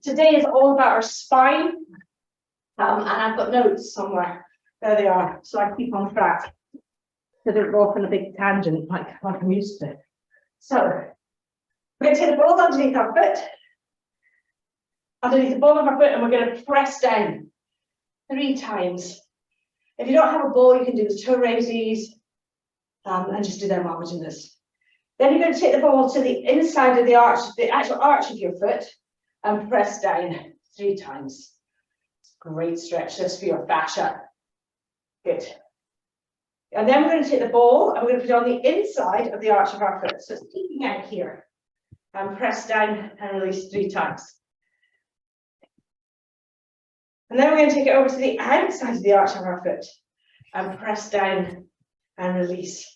today is all about our spine, and I've got notes somewhere. There they are, so I keep on track. So don't go off on a big tangent like I'm used to. So we're going to take the ball underneath our foot, underneath the ball of our foot, and we're going to press down 3 times. If you don't have a ball, you can do the toe raises and just do them while we're doing this. Then you're going to take the ball to the inside of the arch, the actual arch of your foot, and press down 3 times. Great stretch this for your fascia. Good. And then we're going to take the ball and we're going to put it on the inside of the arch of our foot. So it's peeking out here. And press down and release 3 times. And then we're going to take it over to the outside of the arch of our foot and press down and release.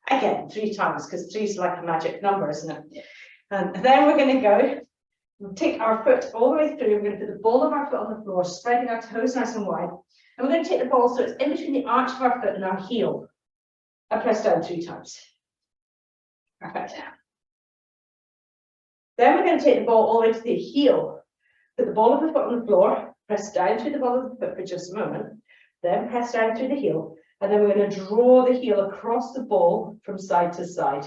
Again, 3 times, because 3 is like a magic number, isn't it? And then we're going to go, we'll take our foot all the way through. We're going to put the ball of our foot on the floor, spreading our toes nice and wide. And we're going to take the ball so it's in between the arch of our foot and our heel. And press down 3 times. Perfect. Then we're going to take the ball all the way to the heel. Put the ball of the foot on the floor, press down through the ball of the foot for just a moment, then press down through the heel, and then we're going to draw the heel across the ball from side to side.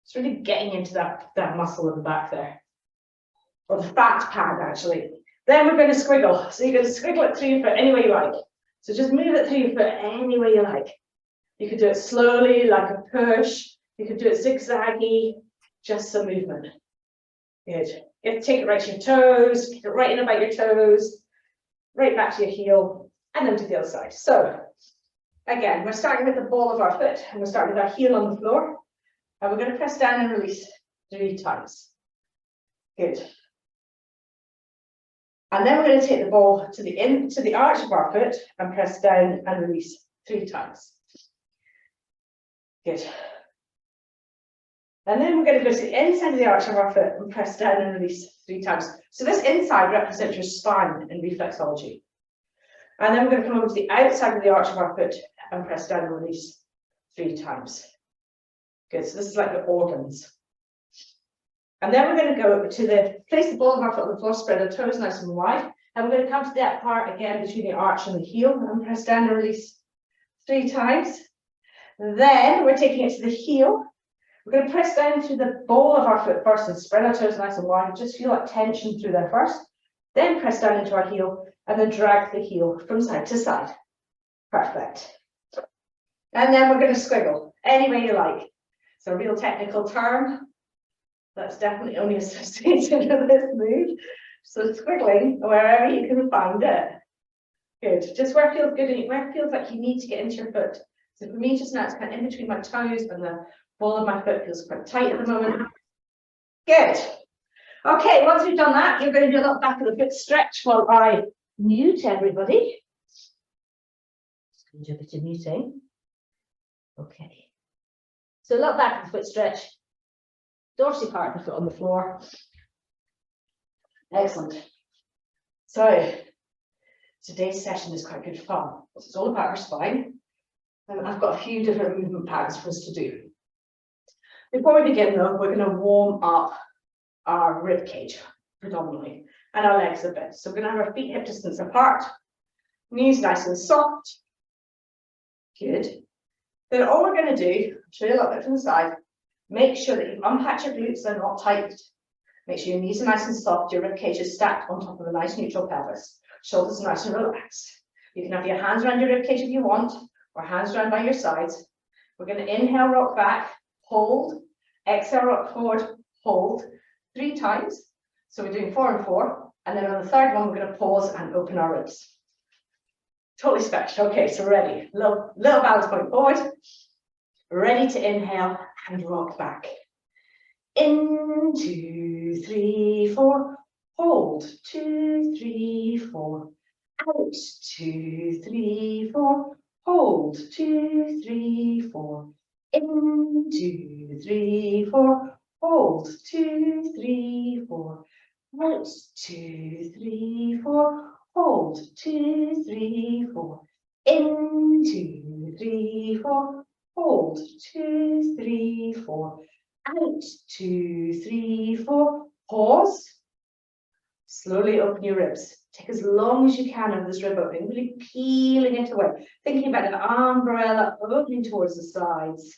It's really getting into that muscle at the back there, or the fat pad actually. Then we're going to squiggle. So you're going to squiggle it through your foot any way you like. So just move it through your foot any way you like. You could do it slowly, like a push. You could do it zigzaggy, just some movement. Good. You have to take it right to your toes, kick it right in about your toes, right back to your heel, and then to the other side. So, again, we're starting with the ball of our foot, and we're starting with our heel on the floor, and we're going to press down and release 3 times. Good. And then we're going to take the ball to the arch of our foot and press down and release 3 times. Good. And then we're going to go to the inside of the arch of our foot and press down and release 3 times. So this inside represents your spine in reflexology. And then we're going to come over to the outside of the arch of our foot and press down and release 3 times. Good, so this is like the organs. And then we're going to go to place the ball of our foot on the floor, spread our toes nice and wide. And we're going to come to that part again between the arch and the heel and press down and release 3 times. Then we're taking it to the heel. We're going to press down through the ball of our foot first and spread our toes nice and wide. Just feel that tension through there first. Then press down into our heel and then drag the heel from side to side. Perfect. And then we're going to squiggle any way you like. It's a real technical term. That's definitely only associated with this move. So squiggling wherever you can find it. Good. Just where it feels good and where it feels like you need to get into your foot. So for me just now it's kind of in between my toes and the ball of my foot feels quite tight at the moment. Good. Okay, once we've done that, you're going to do a little back of the foot stretch while I mute everybody. Just going to do a bit of muting. Okay. So a little back of the foot stretch. Dorsal part of the foot on the floor. Excellent. So today's session is quite good fun. It's all about our spine. And I've got a few different movement patterns for us to do. Before we begin though, we're going to warm up our rib cage predominantly and our legs a bit. So we're going to have our feet hip distance apart, knees nice and soft. Good. Then all we're going to do, show you a little bit from the side, make sure that you unpatch your glutes, they're not tight. Make sure your knees are nice and soft, your rib cage is stacked on top of a nice neutral pelvis. Shoulders are nice and relaxed. You can have your hands around your rib cage if you want, or hands around by your sides. We're going to inhale, rock back, hold, exhale, rock forward, hold 3 times. So we're doing 4 and 4. And then on the third one, we're going to pause and open our ribs. Totally special. Okay, so ready. Little balance point forward. Ready to inhale and rock back. In, 2, 3, 4. Hold. 2, 3, 4. Out. 2, 3, 4. Hold. 2, 3, 4. In, 2, 3, 4. Hold. 2, 3, 4. Out. 2, 3, 4. Hold. 2, 3, 4. In, 2, 3, 4. Hold. 2, 3, 4. Out. 2, 3, 4. Pause. Slowly open your ribs. Take as long as you can of this rib opening, really peeling it away. Thinking about an umbrella opening towards the sides.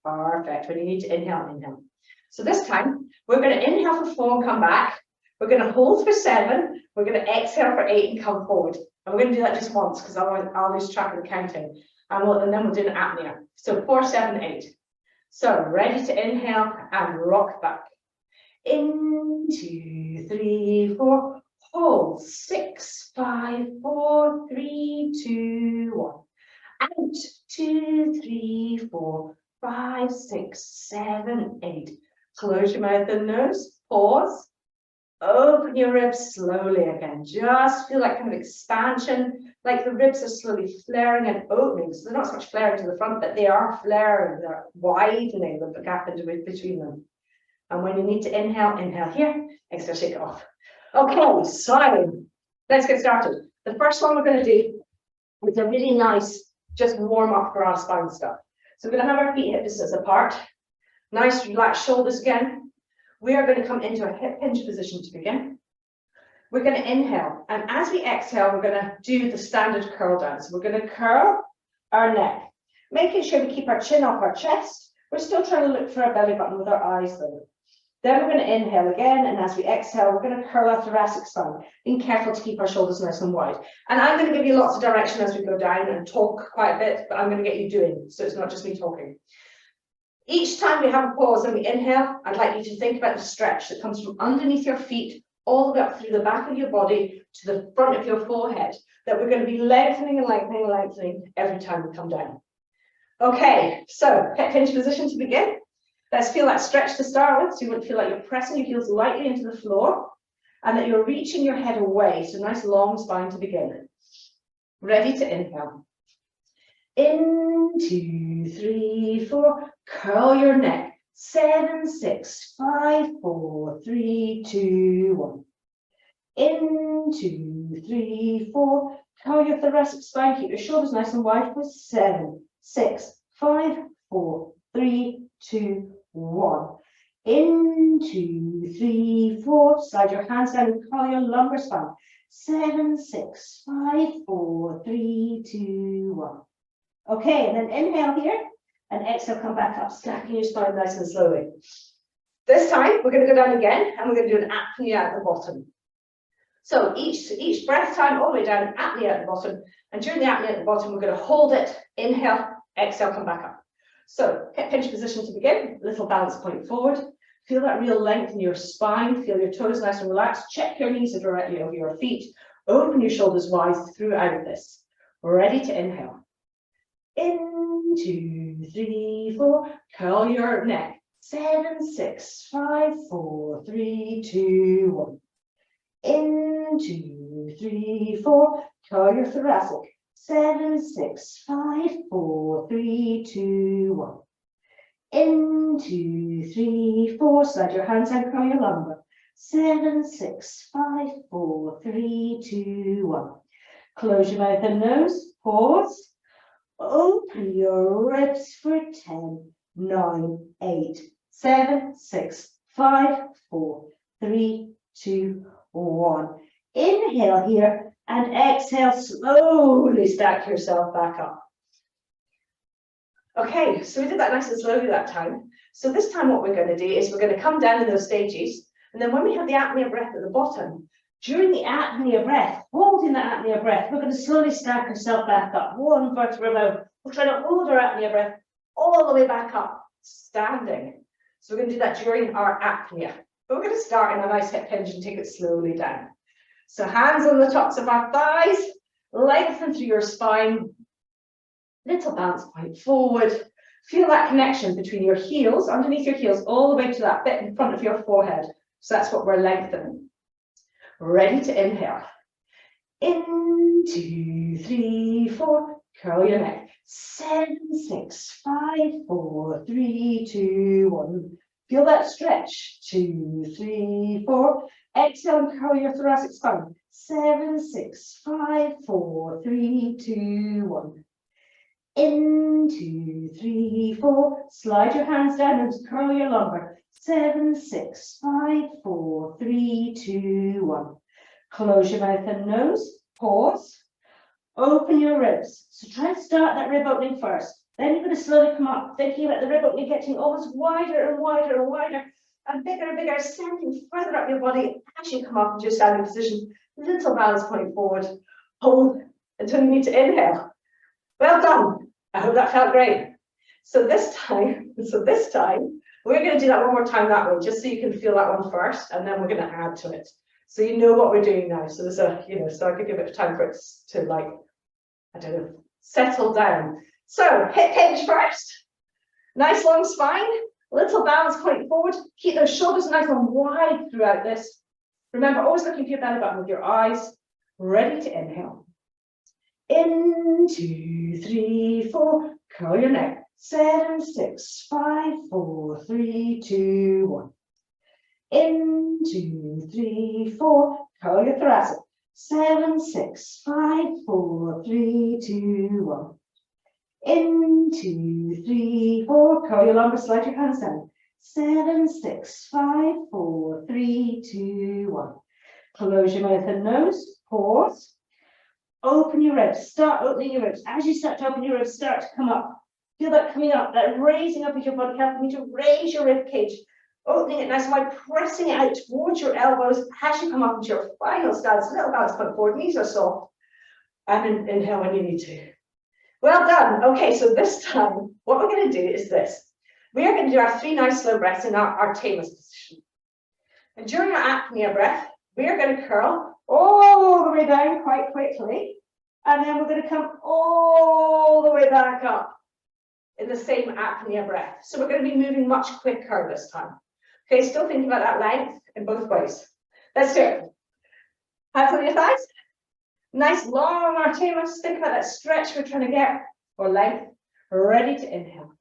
Perfect. When you need to inhale, inhale. So this time, we're going to inhale for 4 and come back. We're going to hold for 7. We're going to exhale for 8 and come forward. And we're going to do that just once because I'll lose track of the counting. And then we'll do an apnea. So 4, 7, 8. So ready to inhale and rock back. In, 2, 3, 4. Hold. 6, 5, 4, 3, 2, 1. Out. 2, 3, 4, 5, 6, 7, 8. Close your mouth and nose. Pause. Open your ribs slowly again. Just feel like kind of expansion, like the ribs are slowly flaring and opening. So they're not so much flaring to the front, but they are flaring. They're widening the gap between them. And when you need to inhale, inhale here. Exhale, shake it off. Okay, so let's get started. The first one we're going to do is a really nice, just warm up for our spine stuff. So we're going to have our feet hip distance apart. Nice, relaxed shoulders again. We are going to come into a hip hinge position to begin. We're going to inhale, and as we exhale, we're going to do the standard curl down. So we're going to curl our neck, making sure we keep our chin off our chest. We're still trying to look for our belly button with our eyes though. Then we're going to inhale again, and as we exhale, we're going to curl our thoracic spine, being careful to keep our shoulders nice and wide. And I'm going to give you lots of direction as we go down and talk quite a bit, but I'm going to get you doing, so it's not just me talking. Each time we have a pause and we inhale, I'd like you to think about the stretch that comes from underneath your feet all the way up through the back of your body to the front of your forehead, that we're going to be lengthening and lengthening and lengthening every time we come down. Okay, so hip hinge position to begin. Let's feel that stretch to start with, so you won't feel like you're pressing your heels lightly into the floor and that you're reaching your head away, so nice long spine to begin. Ready to inhale. In, 2, 3, 4, curl your neck. 7, 6, 5, 4, 3, 2, 1. In, 2, 3, 4, curl your thoracic spine. Keep your shoulders nice and wide for 7, 6, 5, 4, 3, 2, 1. In, 2, 3, 4, slide your hands down and curl your lumbar spine. 7, 6, 5, 4, 3, 2, 1. Okay, and then inhale here, and exhale, come back up, stacking your spine nice and slowly. This time, we're going to go down again, and we're going to do an apnea at the bottom. So each breath time, all the way down, apnea at the bottom, and during the apnea at the bottom, we're going to hold it, inhale, exhale, come back up. So, hip hinge position to begin, little balance point forward. Feel that real length in your spine, feel your toes nice and relaxed, check your knees are directly over your feet, open your shoulders wide throughout this. Ready to inhale. In, 2, 3, 4, curl your neck. 7, 6, 5, 4, 3, 2, 1. In, 2, 3, 4, curl your thoracic. 7, 6, 5, 4, 3, 2, 1. In, 2, 3, 4, slide your hands and curl your lumbar. 7, 6, 5, 4, 3, 2, 1. Close your mouth and nose. Pause. Open your ribs for 10, 9, 8, 7, 6, 5, 4, 3, 2, 1. Inhale here and exhale, slowly stack yourself back up. Okay, so we did that nice and slowly that time. So this time what we're going to do is we're going to come down in those stages, and then when we have the apnea breath at the bottom, during the apnea breath, holding the apnea breath, we're going to slowly stack ourselves back up. 1 vertebra low. We're trying to hold our apnea breath all the way back up, standing. So we're going to do that during our apnea. But we're going to start in a nice hip hinge and take it slowly down. So hands on the tops of our thighs, lengthen through your spine. Little bounce point forward. Feel that connection between your heels, underneath your heels, all the way to that bit in front of your forehead. So that's what we're lengthening. Ready to inhale. In, 2, 3, 4, curl your neck. 7, 6, 5, 4, 3, 2, 1. Feel that stretch. 2, 3, 4. Exhale and curl your thoracic spine. 7, 6, 5, 4, 3, 2, 1. In, 2, 3, 4. Slide your hands down and curl your lumbar. 7, 6, 5, 4, 3, 2, 1. Close your mouth and nose. Pause. Open your ribs. So try and start that rib opening first. Then you're going to slowly come up, thinking about the rib opening getting almost wider and wider and wider, and bigger, sending further up your body as you come up into your standing position. Little balance point forward. Hold until you need to inhale. Well done. I hope that felt great. So this time, we're going to do that one more time that way, just so you can feel that one first, and then we're going to add to it. So you know what we're doing now. So there's a, so I could give it a time for it to, like, I don't know, settle down. So hip hinge first. Nice long spine. Little balance point forward. Keep those shoulders nice and wide throughout this. Remember, always looking for your belly button with your eyes. Ready to inhale. In, 2, 3, 4. Curl your neck. 7, 6, 5, 4, 3, 2, 1. In, 2, 3, 4. Curl your thoracic. 7, 6, 5, 4, 3, 2, 1. In, 2, 3, 4. Curl your lumbar, slide your hands down. 7, 6, 5, 4, 3, 2, 1. Close your mouth and nose. Pause. Open your ribs. Start opening your ribs. As you start to open your ribs, start to come up. Feel that coming up, that raising up of your body, helping you to raise your rib cage. Opening it nice and wide, pressing it out towards your elbows as you come up into your final stance. Little balance point forward, knees are soft. And inhale when you need to. Well done. Okay, so this time, what we're going to do is this. We are going to do our 3 nice slow breaths in our Artemis position. And during our apnea breath, we are going to curl all the way down quite quickly. And then we're going to come all the way back up in the same apnea breath. So we're going to be moving much quicker this time. Okay, still thinking about that length in both ways. Let's do it. Hands on your thighs. Nice long Artemis. Think about that stretch we're trying to get, or length. Ready to inhale.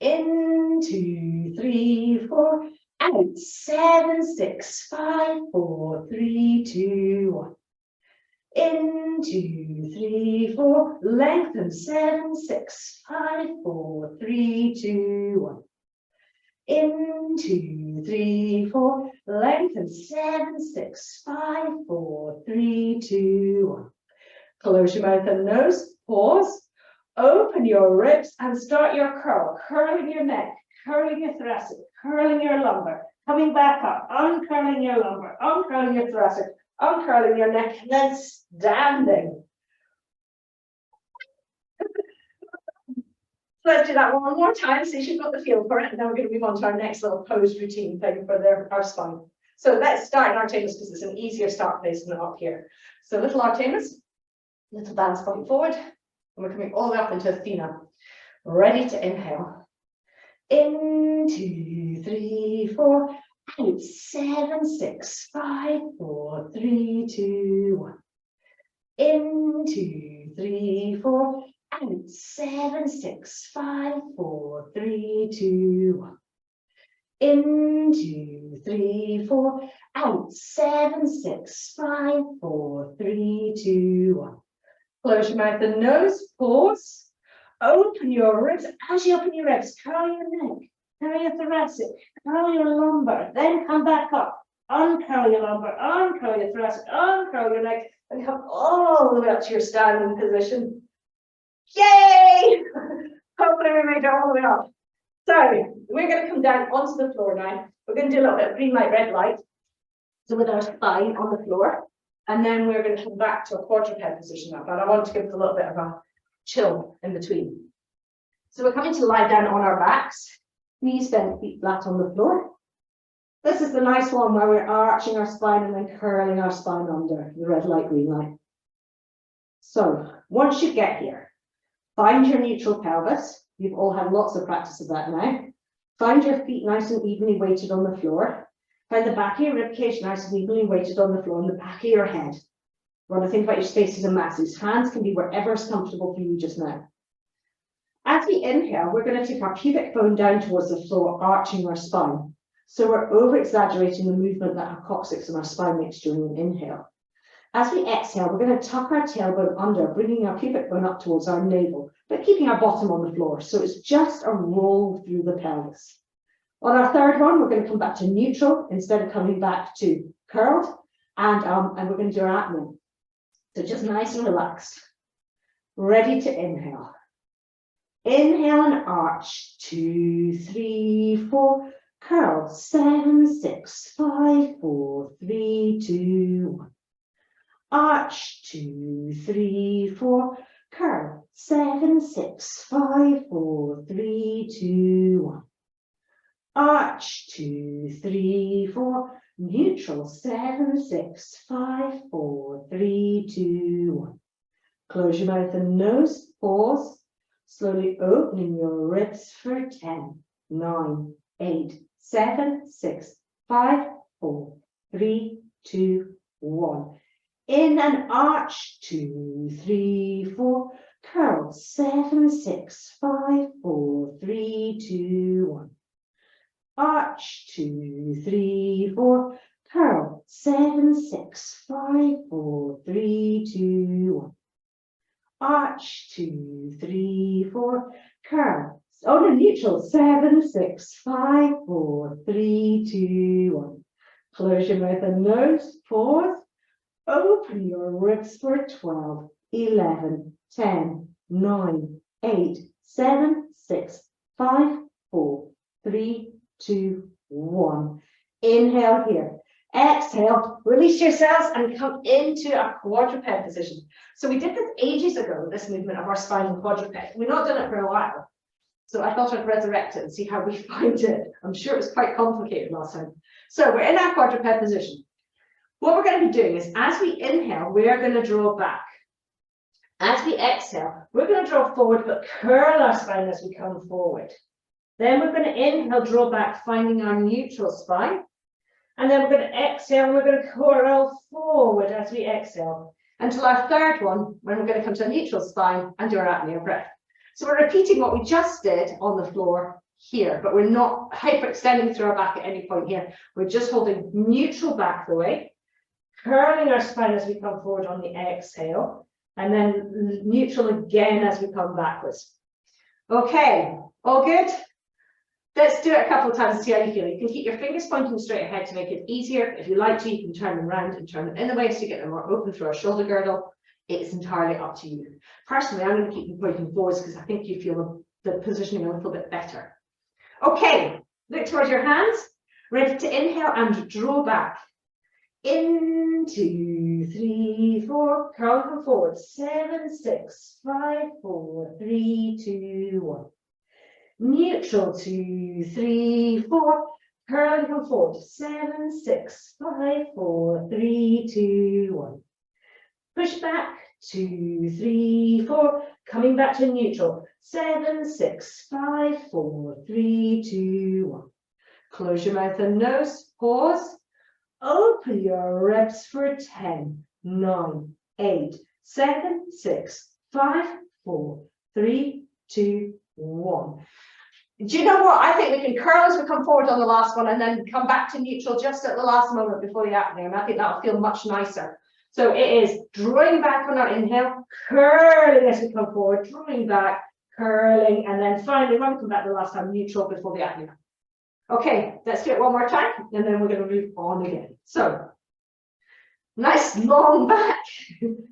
In, 2, 3, 4. Out. 7, 6, 5, 4, 3, 2, 1. In, 2, 3, 4. Lengthen. 7, 6, 5, 4, 3, 2, 1. In, 2, 3, 4. Lengthen. 7, 6, 5, 4, 3, 2, 1. Close your mouth and nose. Pause. Open your ribs and start your curl. Curling your neck, curling your thoracic, curling your lumbar. Coming back up, uncurling your lumbar, uncurling your thoracic, uncurling your neck, and then standing. Let's do that one more time, so you've got the feel for it, and then we're going to move on to our next little pose routine thing for our spine. So let's start in Artemis because it's an easier start place than up here. So little Artemis, little balance point forward, and we're coming all the way up into Athena. Ready to inhale. In, 2, 3, 4. Out. 7, 6, 5, 4, 3, 2, 1. In, 2, 3, 4. Out. 7, 6, 5, 4, 3, 2, 1. In, 2, 3, 4. Out. 7, 6, 5, 4, 3, 2, 1. Close your mouth and nose. Pause. Open your ribs. As you open your ribs, curl your neck, curl your thoracic, curl your lumbar, then come back up. Uncurl your lumbar, uncurl your thoracic, uncurl your neck, and come all the way up to your standing position. Yay! Hopefully we made it all the way up. So we're going to come down onto the floor now. We're going to do a little bit of green light, red light. So with our spine on the floor, and then we're going to come back to a quadruped position now. But I want to give it a little bit of a chill in between. So we're coming to lie down on our backs, knees bent, feet flat on the floor. This is the nice one where we're arching our spine and then curling our spine under the red light, green light. So once you get here, find your neutral pelvis. You've all had lots of practice of that now. Find your feet nice and evenly weighted on the floor. Find the back of your ribcage nice and evenly weighted on the floor and the back of your head. You want to think about your spaces and masses. Hands can be wherever is comfortable for you just now. As we inhale, we're going to take our pubic bone down towards the floor, arching our spine. So we're over-exaggerating the movement that our coccyx and our spine makes during an inhale. As we exhale, we're going to tuck our tailbone under, bringing our pubic bone up towards our navel, but keeping our bottom on the floor. So it's just a roll through the pelvis. On our third one, we're going to come back to neutral instead of coming back to curled, and we're going to do our apnea. So just nice and relaxed. Ready to inhale. Inhale and arch. 2, 3, 4. Curl. 7, 6, 5, 4, 3, 2, 1. Arch. 2, 3, 4. Curl. 7, 6, 5, 4, 3, 2, 1. Arch. 2, 3, 4. Neutral. 7, 6, 5, 4, 3, 2, 1. Close your mouth and nose. Pause. Slowly opening your ribs for 10, 9, 8, 7, 6, 5, 4, 3, 2, 1. In and arch. 2, 3, 4. Curl. 7, 6, 5, 4, 3, 2, 1. Arch. 2, 3, 4. Curl. 7, 6, 5, 4, 3, 2, 1. Arch. 2, 3, 4. Curl. Oh no, neutral. 7, 6, 5, 4, 3, 2, 1. Close your mouth and nose. Pause. Open your ribs for 12, 11, 10, 9, 8, 7, 6, 5, 4, 3, 2, 1. Inhale here. Exhale, release yourselves and come into a quadruped position. So we did this ages ago, this movement of our spinal quadruped. We've not done it for a while. So I thought I'd resurrect it and see how we find it. I'm sure it was quite complicated last time. So we're in our quadruped position. What we're going to be doing is, as we inhale, we are going to draw back. As we exhale, we're going to draw forward, but curl our spine as we come forward. Then we're going to inhale, draw back, finding our neutral spine. And then we're going to exhale, and we're going to curl forward as we exhale until our third one, when we're going to come to a neutral spine and do our apnea breath. So we're repeating what we just did on the floor here, but we're not hyperextending through our back at any point here. We're just holding neutral back the way, curling our spine as we come forward on the exhale, and then neutral again as we come backwards. Okay, all good? Let's do it a couple of times and see how you feel. You can keep your fingers pointing straight ahead to make it easier. If you like to, you can turn them around and turn them in the waist to get them more open through our shoulder girdle. It's entirely up to you. Personally, I'm going to keep them pointing forwards because I think you feel the positioning a little bit better. Okay, look towards your hands. Ready to inhale and draw back. In, 2, 3, 4. Curl, come forward. 7, 6, 5, 4, 3, 2, 1. Neutral. 2, 3, 4. Curl and come forward. 7, 6, 5, 4, 3, 2, 1. Push back. 2, 3, 4. Coming back to neutral. 7, 6, 5, 4, 3, 2, 1. Close your mouth and nose. Pause. Open your ribs for 10, 9, 8, 7, 6, 5, 4, 3, 2, 1. Do you know what? I think we can curl as we come forward on the last one and then come back to neutral just at the last moment before the apnea. And I think that'll feel much nicer. So it is drawing back on our inhale, curling as we come forward, drawing back, curling, and then finally, when we come back the last time, neutral before the apnea. Okay, let's do it one more time, and then we're going to move on again. So, nice long back,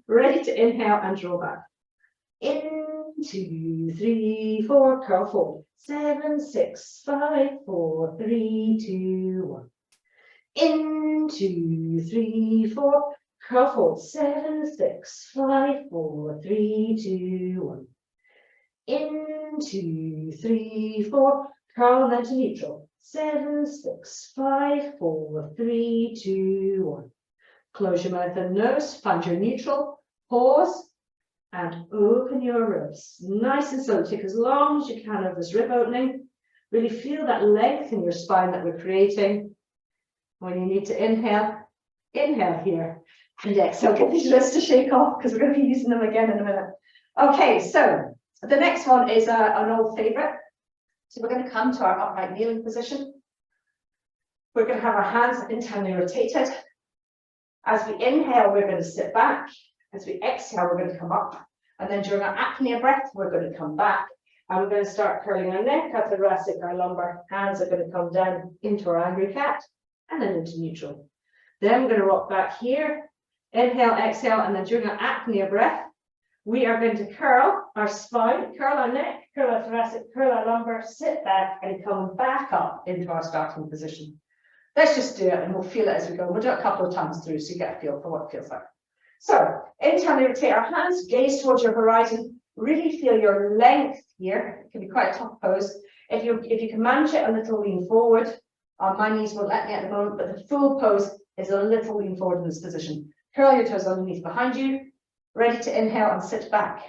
ready to inhale and draw back. In, 2, 3, 4, curl forward. 7, 6, 5, 4, 3, 2, 1. In, 2, 3, 4, curl forward. 7, 6, 5, 4, 3, 2, 1. In, 2, 3, 4, curl then to neutral. 7, 6, 5, 4, 3, 2, 1. Close your mouth and nose, find your neutral, pause, and open your ribs. Nice and slow, take as long as you can of this rib opening. Really feel that length in your spine that we're creating. When you need to inhale, inhale here. And exhale, get these wrists to shake off because we're going to be using them again in a minute. Okay, so the next one is an old favorite. So we're going to come to our upright kneeling position. We're going to have our hands internally rotated. As we inhale, we're going to sit back. As we exhale, we're going to come up. And then during our apnea breath, we're going to come back. And we're going to start curling our neck, our thoracic, our lumbar. Hands are going to come down into our angry cat and then into neutral. Then we're going to rock back here. Inhale, exhale, and then during our apnea breath, we are going to curl our spine, curl our neck, curl our thoracic, curl our lumbar, sit back and come back up into our starting position. Let's just do it and we'll feel it as we go. We'll do it a couple of times through so you get a feel for what it feels like. So, anytime we rotate our hands, gaze towards your horizon, really feel your length here. It can be quite a tough pose. If you can manage it, a little lean forward. My knees won't let me at the moment, but the full pose is a little lean forward in this position. Curl your toes underneath behind you. Ready to inhale and sit back.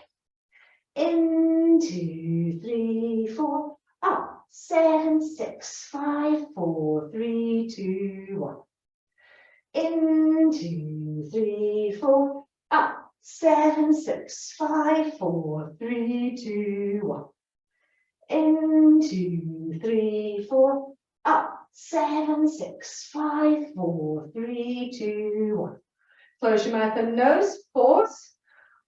In, 2, 3, 4. Up. 7, 6, 5, 4, 3, 2, 1. In, 2, 3, 4. Up. 7, 6, 5, 4, 3, 2, 1. In, 2, 3, 4. Up. 7, 6, 5, 4, 3, 2, 1. Close your mouth and nose. Pause.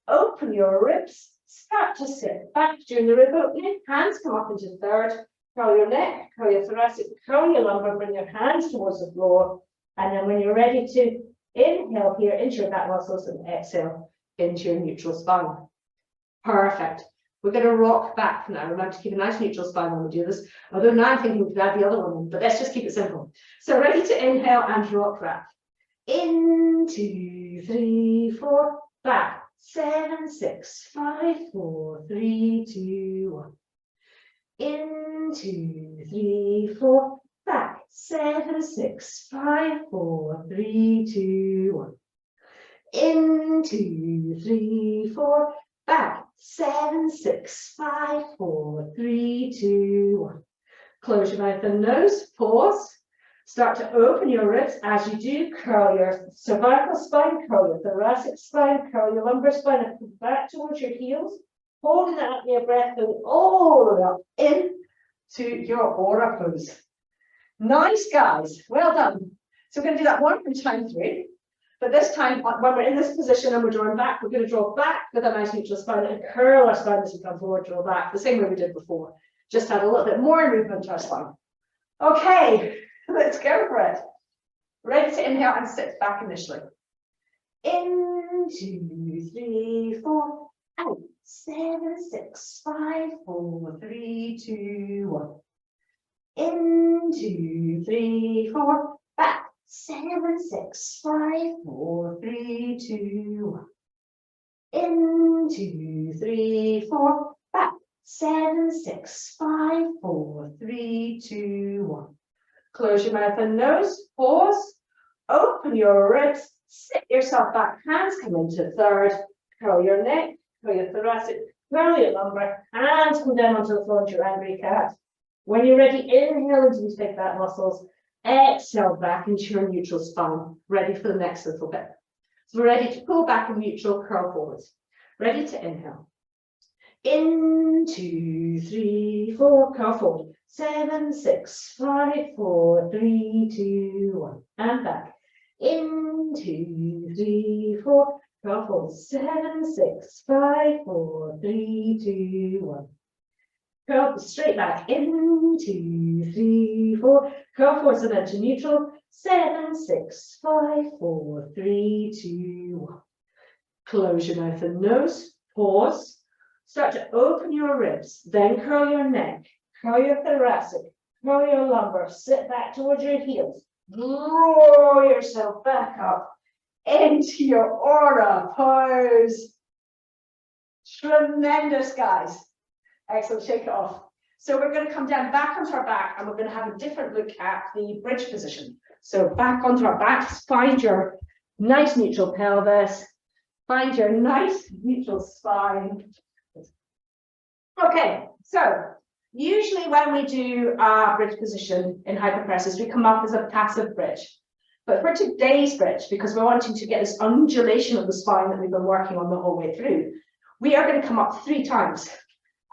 Open your ribs. Start to sit back during the rib opening. Hands come up into third. Curl your neck, curl your thoracic, curl your lumbar, bring your hands towards the floor. And then when you're ready to inhale here into your back muscles and exhale into your neutral spine. Perfect. We're going to rock back now. Remember to keep a nice neutral spine when we do this. Although now I'm thinking we could add the other one in, but let's just keep it simple. So ready to inhale and rock back. In, 2, 3, 4, back. 7, 6, 5, 4, 3, 2, 1. In, 2, 3, 4, back. 7, 6, 5, 4, 3, 2, 1. In, 2, 3, 4, back. 7, 6, 5, 4, 3, 2, 1. Close your mouth and nose. Pause. Start to open your ribs. As you do, curl your cervical spine, curl your thoracic spine, curl your lumbar spine, and come back towards your heels. Holding that apnea breath going all the way up into your aura pose. Nice, guys. Well done. So we're going to do that one more time through. But this time, when we're in this position and we're drawing back, we're going to draw back with a nice neutral spine and curl our spine as we come forward, draw back, the same way we did before. Just add a little bit more movement to our spine. Okay. Let's go for it. Ready to inhale and sit back initially. In, 2, 3, 4, out. 7, 6, 5, 4, 3, 2, 1. In, 2, 3, 4, back. 7, 6, 5, 4, 3, 2, 1. In, 2, 3, 4, back. 7, 6, 5, 4, 3, 2, 1. Close your mouth and nose. Pause. Open your ribs. Sit yourself back. Hands come into third. Curl your neck. Curl your thoracic. Curl your lumbar. Hands come down onto the floor into your angry cat. When you're ready, inhale into these big fat muscles. Exhale back into your neutral spine. Ready for the next little bit. So we're ready to pull back and neutral, curl forwards. Ready to inhale. In, 2, 3, 4, curl forward. 7, 6, 5, 4, 3, 2, 1. And back. In, 2, 3, 4, curl forward. 7, 6, 5, 4, 3, 2, 1. Curl straight back. In, 2, 3, 4, curl forwards and then to neutral. 7, 6, 5, 4, 3, 2, 1. Close your mouth and nose. Pause. Start to open your ribs. Then curl your neck. Curl your thoracic, curl your lumbar, sit back towards your heels. Draw yourself back up into your aura pose. Tremendous, guys. Excellent, shake it off. So we're going to come down back onto our back and we're going to have a different look at the bridge position. So back onto our backs, find your nice neutral pelvis, find your nice neutral spine. Okay, so usually when we do our bridge position in hypopressives, we come up as a passive bridge. But for today's bridge, because we're wanting to get this undulation of the spine that we've been working on the whole way through, we are going to come up 3 times.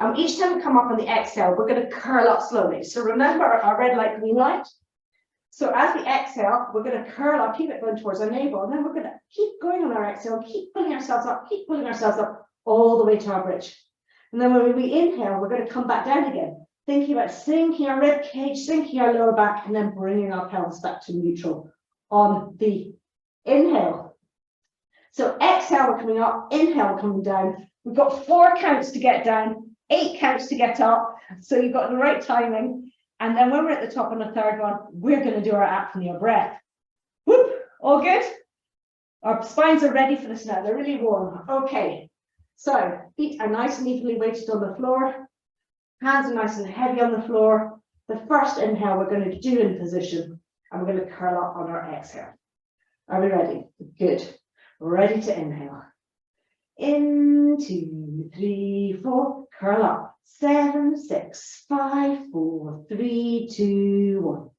And each time we come up on the exhale, we're going to curl up slowly. So remember our red light, green light. So as we exhale, we're going to curl up, keep it going towards our navel. And then we're going to keep going on our exhale, keep pulling ourselves up all the way to our bridge. And then when we inhale, we're going to come back down again, thinking about sinking our rib cage, sinking our lower back, and then bringing our pelvis back to neutral on the inhale. So exhale, we're coming up, inhale, we're coming down. We've got 4 counts to get down, 8 counts to get up. So you've got the right timing. And then when we're at the top on the third one, we're going to do our apnea breath. Whoop, all good? Our spines are ready for this now. They're really warm. Okay. So feet are nice and evenly weighted on the floor. Hands are nice and heavy on the floor. The first inhale we're going to do in position, and we're going to curl up on our exhale. Are we ready? Good. Ready to inhale. In, 2, 3, 4. Curl up. 7, 6, 5, 4, 3, 2, 1.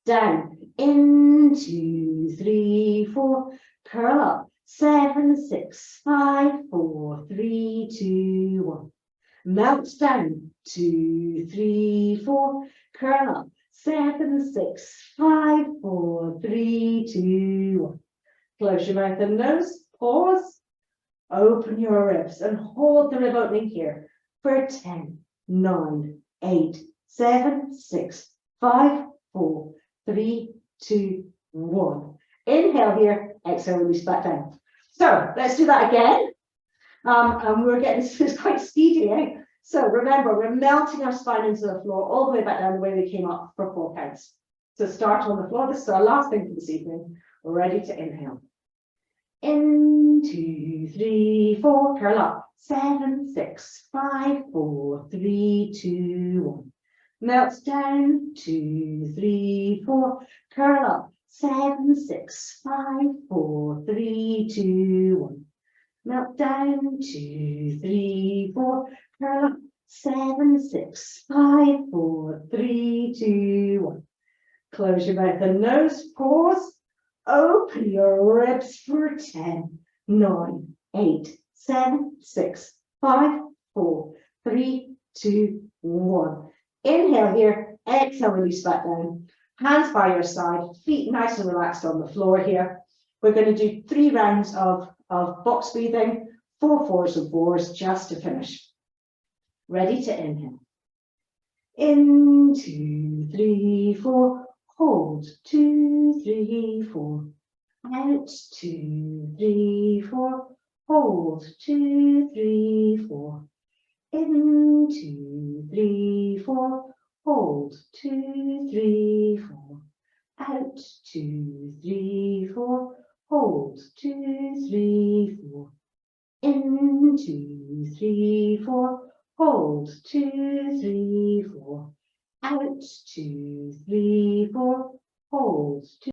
Down. In, 2, 3, 4. Curl up. 7, 6, 5, 4, 3, 2, 1. Melt down. 2, 3, 4. Curl up. 7, 6, 5, 4, 3, 2, 1. Close your mouth and nose. Pause. Open your ribs and hold the rib opening here for 10, 9, 8, 7, 6, 5, 4, 3, 2, 1. Inhale here, exhale, release back down. So let's do that again. And we're getting this is quite speedy, eh? So remember, we're melting our spine into the floor all the way back down the way we came up for 4 counts. So start on the floor. This is our last thing for this evening. We're ready to inhale. In, 2, 3, 4, curl up. 7, 6, 5, 4, 3, 2, 1. Melt down. 2, 3, 4, curl up. 7, 6, 5, 4, 3, 2, 1. Melt down. 2, 3, 4, curl up. 7, 6, 5, 4, 3, 2, 1. Close your mouth and nose. Pause. Open your ribs for 10, 9, 8, 7, 6, 5, 4, 3, 2, 1. Inhale here, exhale, release back down. Hands by your side, feet nice and relaxed on the floor here. We're going to do 3 rounds of box breathing, 4 fours and 4s just to finish. Ready to inhale. In, 2, 3, 4. Hold. 2, 3, 4. Out. 2, 3, 4. Hold. 2, 3, 4. In. 2, 3, 4. Hold. 2, 3, 4. Out. 2, 3, 4. Hold. 2, 3, 4. In. 2, 3, 4. Hold. 2, 3, 4. Out. 2, 3, 4. Hold. 2.